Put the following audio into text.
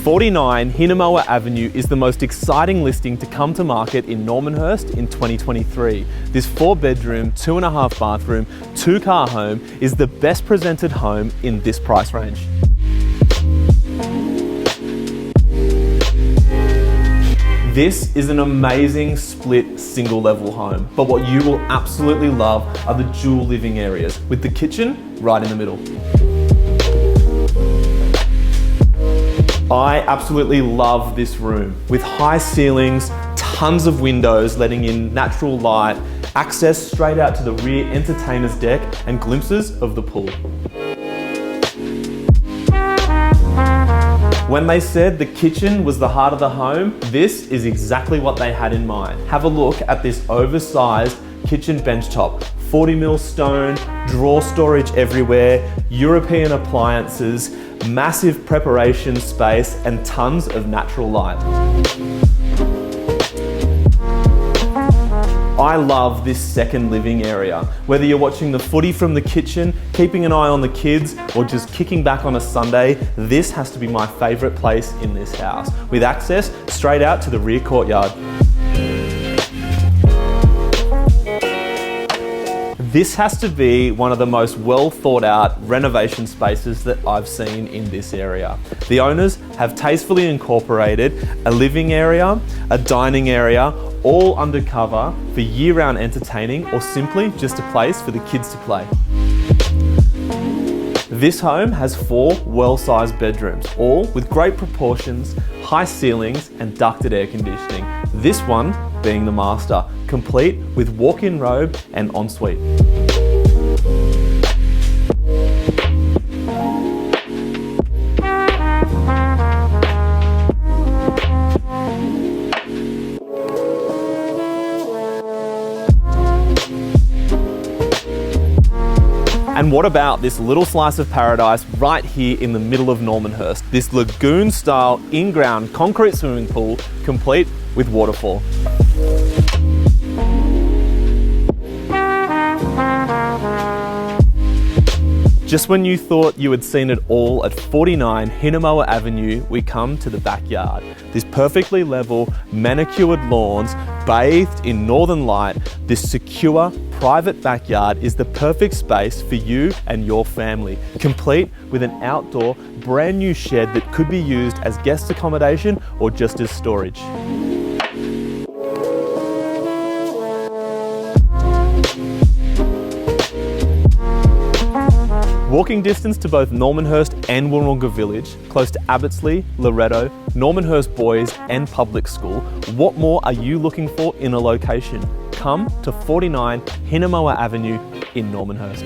49 Hinemoa Avenue is the most exciting listing to come to market in Normanhurst in 2023. This 4-bedroom, 2.5 bathroom, 2-car home is the best presented home in this price range. This is an amazing split single level home, but what you will absolutely love are the dual living areas with the kitchen right in the middle. I absolutely love this room with high ceilings, tons of windows letting in natural light, access straight out to the rear entertainer's deck and glimpses of the pool. When they said the kitchen was the heart of the home, this is exactly what they had in mind. Have a look at this oversized kitchen benchtop. 40mm stone, drawer storage everywhere, European appliances, massive preparation space, and tons of natural light. I love this second living area. Whether you're watching the footy from the kitchen, keeping an eye on the kids, or just kicking back on a Sunday, this has to be my favourite place in this house, with access straight out to the rear courtyard. This has to be one of the most well thought out renovation spaces that I've seen in this area. The owners have tastefully incorporated a living area, a dining area, all undercover for year-round entertaining or simply just a place for the kids to play. This home has 4 well-sized bedrooms, all with great proportions, high ceilings and ducted air conditioning. This one being the master, complete with walk-in robe and ensuite. And what about this little slice of paradise right here in the middle of Normanhurst? This lagoon-style in-ground concrete swimming pool, complete with waterfall. Just when you thought you had seen it all at 49 Hinemoa Avenue, we come to the backyard. This perfectly level, manicured lawns, bathed in northern light, this secure, private backyard is the perfect space for you and your family, complete with an outdoor, brand new shed that could be used as guest accommodation or just as storage. Walking distance to both Normanhurst and Wahroonga village, close to Abbottsley, Loreto, Normanhurst Boys and Public School. What more are you looking for in a location? Come to 49 Hinemoa Avenue in Normanhurst.